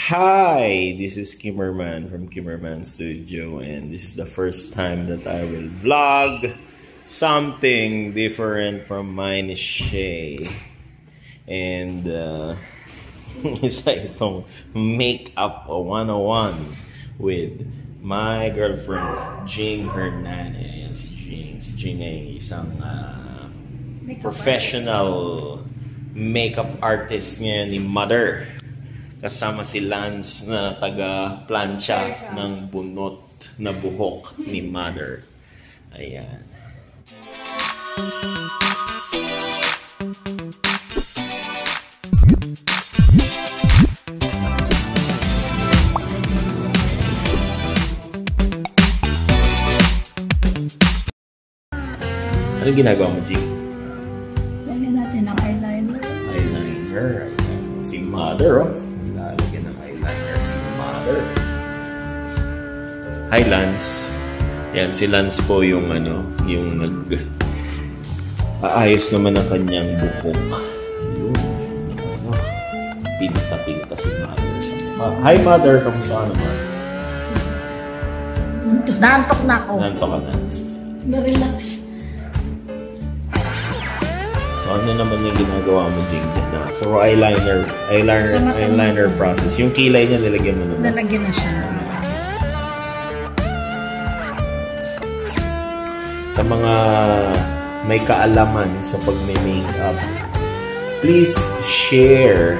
Hi, this is Kimmerman from Kimmerman Studio, and this is the first time that I will vlog something different from mine is Shay. And it's like itong makeup 101 with my girlfriend Jing Hernandez. Ayan, si Jing. Si Jing ay isang professional makeup artist ngayon ni Mother. Kasama si Lance na taga-plancha ng bunot na buhok ni Mother. Ayan. Anong ginagawa mo, Jing? Lagyan natin ang eyeliner. Eyeliner. Ayan. Si Mother, oh. Lalagyan ng eyeliner si Mother. Hi, Lance. Yan, si Lance po yung yung aayos naman ang kanyang buhok. Ayun. Pinta-pinta si Mother sa mukha. Hi, Mother. Kamusta ka naman? Nantok na ako. Nantok ka na. Na-relax. So, ano naman yung ginagawa mo, Jing? Puro eyeliner process. Yung kilay niya, nilagyan mo naman. Nalagyan na siya. Sa mga may kaalaman sa pag-makeup, please share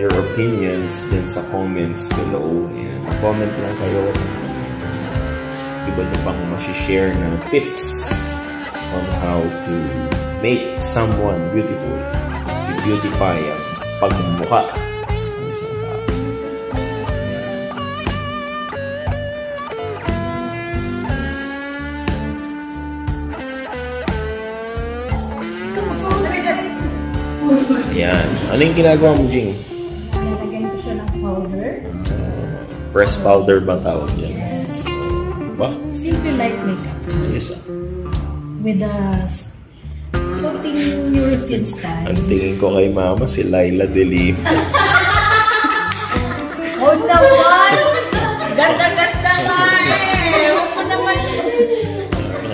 your opinions din sa comments below. Ayan. Comment lang kayo. Iba niyo pang masishare na tips on how to make someone beautiful. I-beautify ang pagmumukha ng isang tao. Ayan. Ano yung ginagawa mo, Jing? Nalagyan ko siya ng powder. Press powder ba tawag yan? Yes. Ba? Simple light makeup. Yes. With a floating European style. Ang tingin ko kay Mama, si Laila Delim. Oh naman! Ganda-ganda nga eh! Huwag mo naman.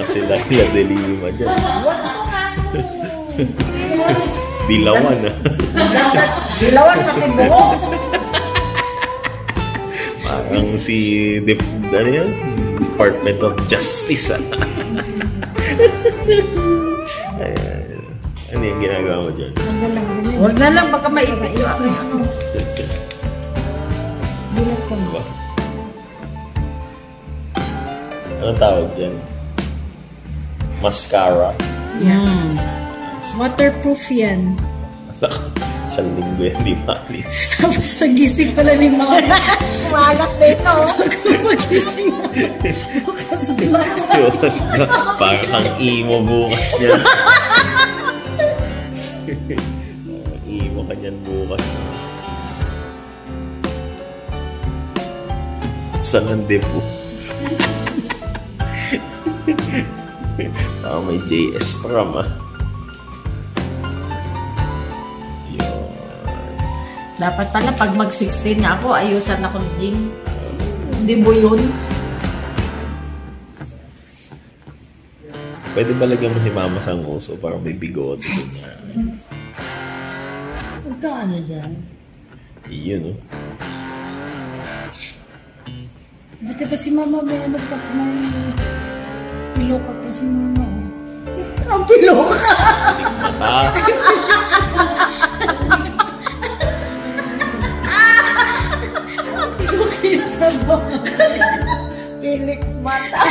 Si Laila Delim dyan. Huwag mo nga. Dilawan ah. Dilawan pati buhok. Parang si ano yan? Department of Justice ah. Ayan. Ano yung ginagawa mo dyan? Huwag na lang, baka maipayo ako yung ano. Bilat ko ba? Anong tawag dyan? Mascara? Yan. Waterproof yan. Sa linggo yan, di malis. Tapos pagising pala ni mga kumalat dito. Pagising na. Bukas black. Parang ang emo bukas yan. Emo ka niyan bukas. Saan ang depo? May JS pram ah. Dapat pala pag mag-16 na ako, ayusan ako ng Jing. Hindi mo yun. Pwede ba lagyan mo si Mama sa nguso para may bigote niya? Huwag ka ano dyan. Iyon, no? Buti pa si Mama may ano pa may piloka pa si Mama. Ang piloka! Mata! Sa pilik mata.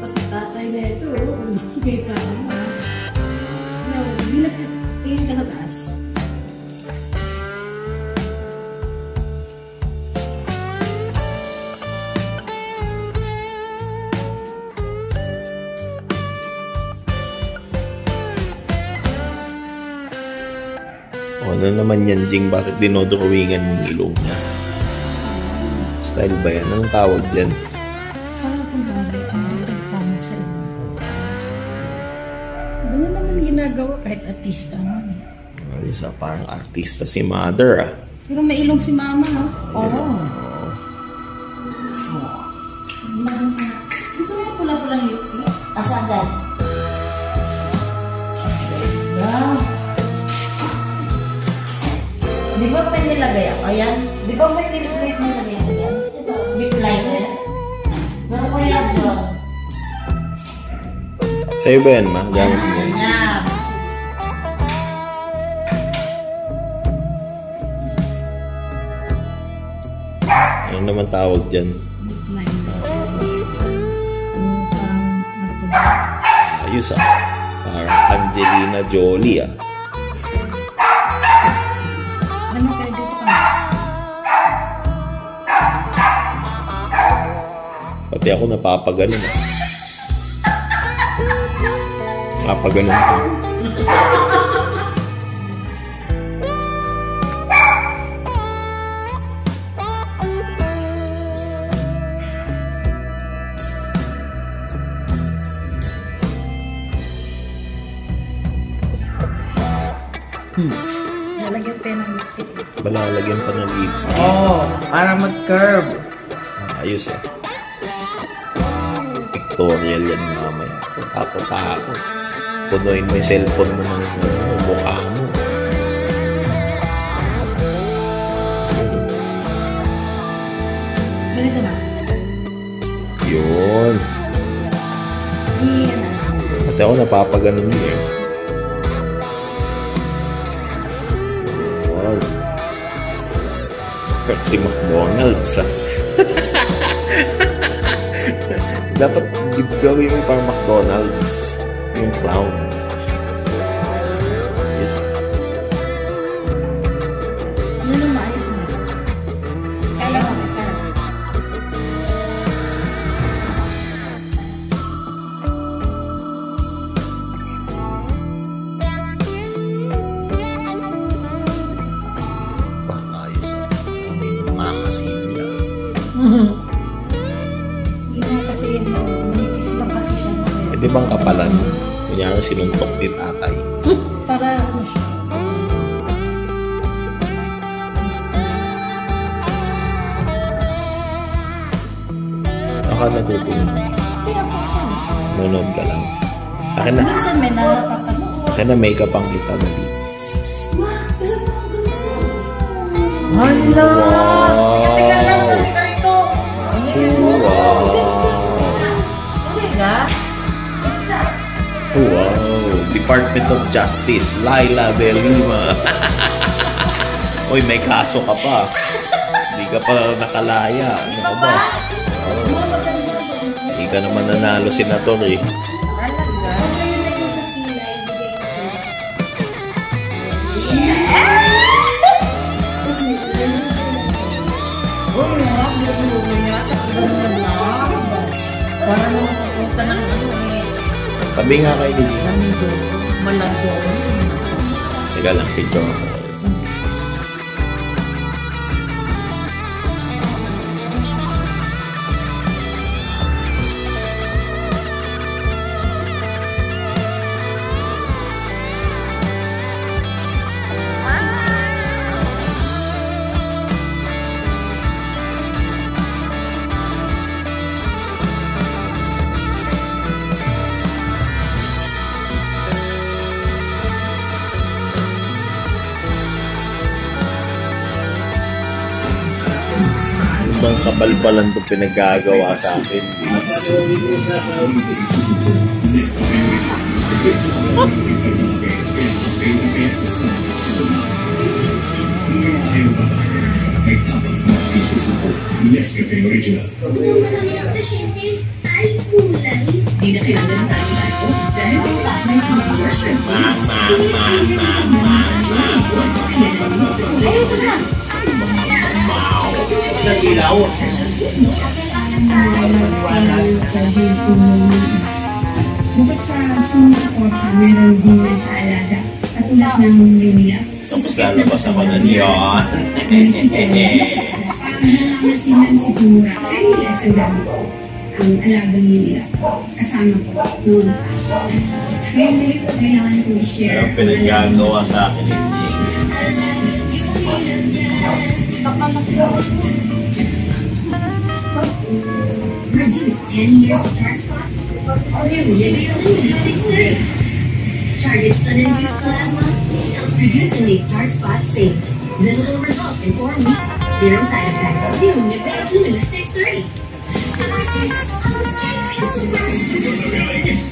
Kasi tatay na ito, may tama. Tingin ka sa taas. Ano naman yan, Jing? Bakit dinodrawingan yung ilong niya? Style ba yan? Anong tawag dyan? Parang kung bakit ang direct sa iyo. Ganun naman ginagawa kahit artista naman. Ayos parang artista si mother Pero may ilong si mama, no? Oo. Gusto mo yung pula-pulang lipstick? Asan dad? Wow. Di ba may nilagay ako? Ayan. Di ba may nilagay mo nilagay ako yan? Ito, lip liner. Meron ko yan, John. Sa'yo ba yan, ma? Gamit mo yan. Yeah. Ano naman tawag dyan? Ayos parang Angelina Jolie Ano kayo dito ka? Pati ako napapaganon Napapaganon ko. Lalagyan pa ng lipstick. Balalagyan pa ng lipstick. Para mag-curve. Ayos pictorial yan mamaya. Tapo-tapo. Punuin mo yung cellphone mo ng mukha mo. Ganito na. Yun. Iyan na. Pati ako napapaganon yun. Wow. Si McDonald's Dapat gawin mo parang McDonald's yung clown. Yes. Ano na maayos na? Kaya ko na, kaya. Ayos may mamasilya. Hindi na kasi manipis lang kasi siya. Pwede bang kapalan? Kunyari sinuntok ni tatay. Para ano siya? Baka natutulog. Kaya po siya. Nanonood ka lang. Akin na. Minsan may nakakapanood. Akin na makeup ang kita dali. Ma, gusto mo ang ganito. Hala! Wow! Tingnan lang sa lika rito. Wow! Talaga? Wow! Department of Justice, Laila De Lima. Uy, may kaso ka pa. Hindi ka pa nakalaya. Ano ka ba? Hindi ka naman nanalo, Senator eh. Talaga? Kasi yun lang yung sa kilay, bigay ko siya. Tapos may ilay sa kilay. Oh, nga. Bilang niya. Tsaka ganun na. Para naman pupunta ng ano eh. Tabi nga kayo dito. Nandito. Malado. Teka lang, picture ako. Ibang kabalbalan itong pinagagawa sa akin. Kung marami ang pasyente ay kulay. Di na kailangan ng tayo lahat dahil may conversion. Bukod sa sumusuporta, meron din nag-aalaga katulad ng Manila. Tapos lalabas ako na niya. Ang nasiman si Tumura, kanila sa dami ko. Ang alagang nila. Kasama ko noon. Kaya hindi ko kailangan ko i-share. Ang pinaggagawa sa akin hindi. Reduce 10 years of dark spots. New Nivea Lumina 630. Target sun-induced plasma. Help reduce and make dark spots fade. Visible results in 4 weeks. Zero side effects. New Nivea Lumina 630.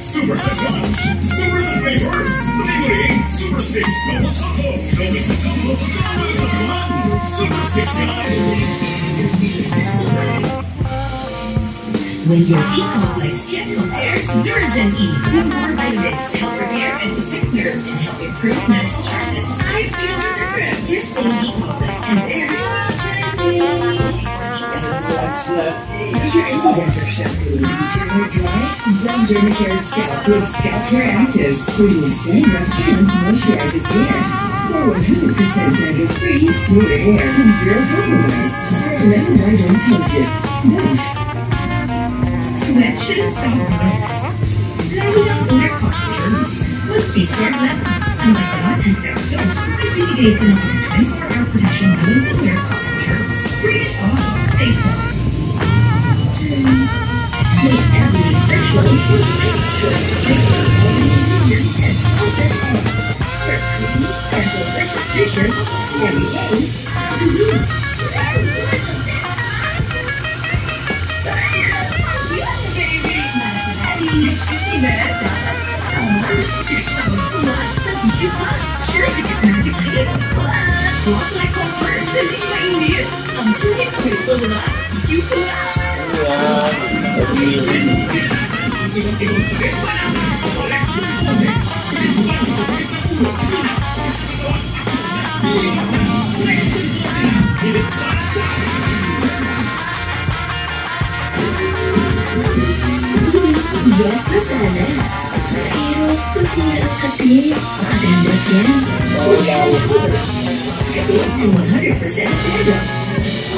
Super sa flavors. Flavoring. Super Sticks Double Choco. Double sa choco. Double sa flan. Super Sticks When your B complex can't compare to Nurgen E, with more vitamins to help repair and protect nerves and help improve mental sharpness. I feel the difference. You're saying B complex, and there's Nurgen E. Is your anti-dandruff shampoo leaving your hair dry? Dove Dermacare Scalp with Scalp Care Active soothes dandruff and moisturizes hair. For 100% dandruff-free, smoother hair with zero compromise. Recommended by dermatologists. Dove. Sweat shouldn't stop us. Now we don't know their cost germs. With safeguard level. Unlike Dot and Fair soaps, I really gave them 24-hour protection against their cost germs. Bring it on. Safeguard. Make every special with extra ingredients and other eggs. For creamy and delicious dishes every day. Excuse me, Vanessa. Someone plus the DJ Plus. Sure, you get magic tea. Plus, walk like clockwork. The DJ immediate. I'm sure you can put the last DJ Plus. Yes, masana. Pero tuhirap hati. Makadandruff yan. And 100% dandruff.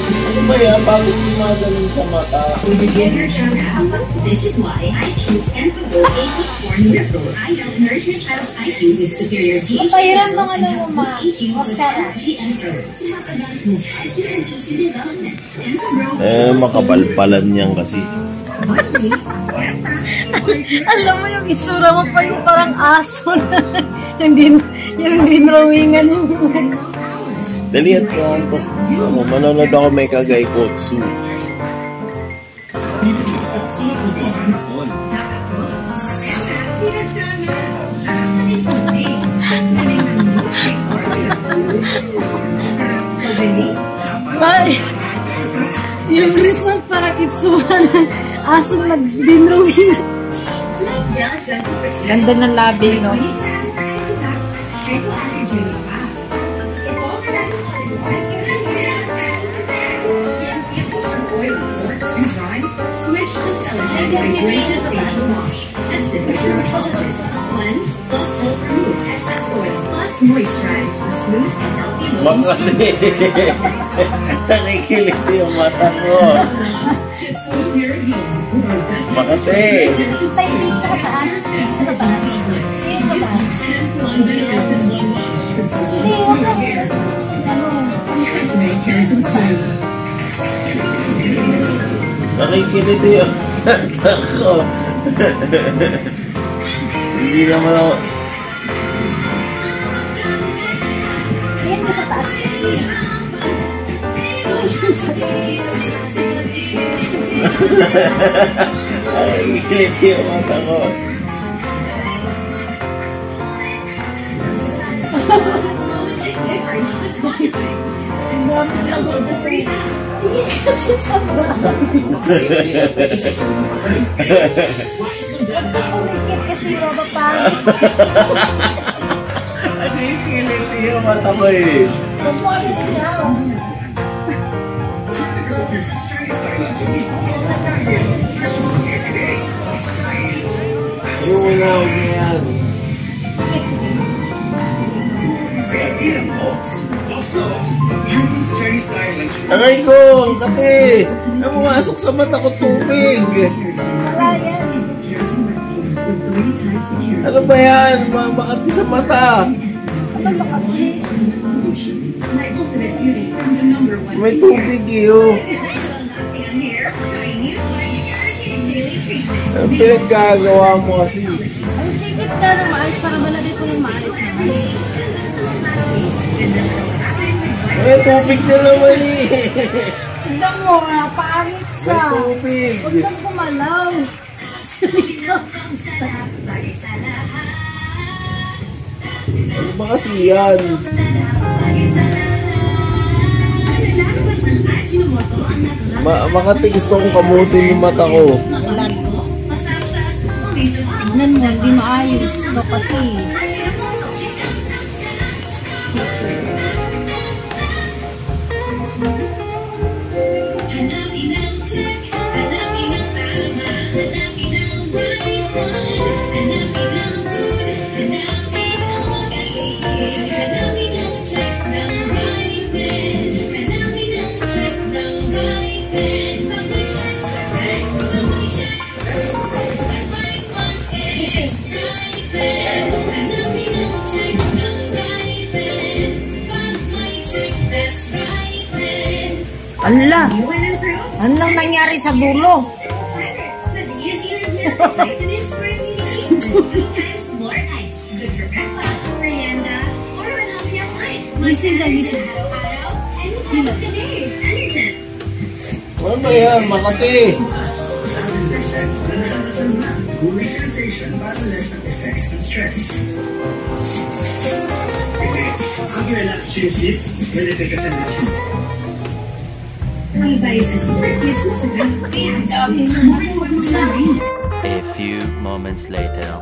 Ano ba yan? Bakit lumadaling sa mata? With the Giver Charm Half, this is why I choose Enfagrow 80 Miracle. I help nourish your child's IQ with superior THC. Pahiram ng ano mo, ma. Mascara. Makabalpalan niyan kasi. Alam mo yung itsura mo pa yung parang aso na yung dinrawingan mo. Dalihan ko ang to. Manonood ako may kagay kotsu. Yung result para kitsuhan ng asong nag-dinrawing. Ganda ng labi, no? Switch to Celadon Hydration Facial Wash. Tested by dermatologists. Cleanse plus help remove excess oil plus moisturize for smooth and healthy bones. Nakikilit yung mata ko. Makati. Kita yung dito ka taas. Ito taas. Dito ka taas. Hindi, huwag na. Nakikilit yung mata ko. Hindi naman ako. Tingin ka sa taas. Nakikilit yung mata ko. Nakikilit yung mata ko eh. Yung huwag na yan. Aray ko! Ang sakit! Pumasok sa mata ko tubig! Wala yan. Anytime security. Ano ba yan? Makati sa mata. Solution. My ultimate beauty from the #1. May tubig yun. Ang pinagkagawa mo kasi. Ay, tigit ka na maayos para malagay ko ng maayos. May tubig na naman eh. Tignan mo, pangit siya. May tubig. Huwag kang kumalaw. Salita ka siya. Ano ba kasi yan? Makati gusto kong kamutin yung mata ko. Tignan mo, hindi maayos. Ito kasi. Ala! Anong nangyari sa dulo? Gising ka, gising. Ano ba yan? Makati. Relaxation para less ng effects ng stress. Pag relax yung sleep, malipit ka sa nasyon. A few moments later.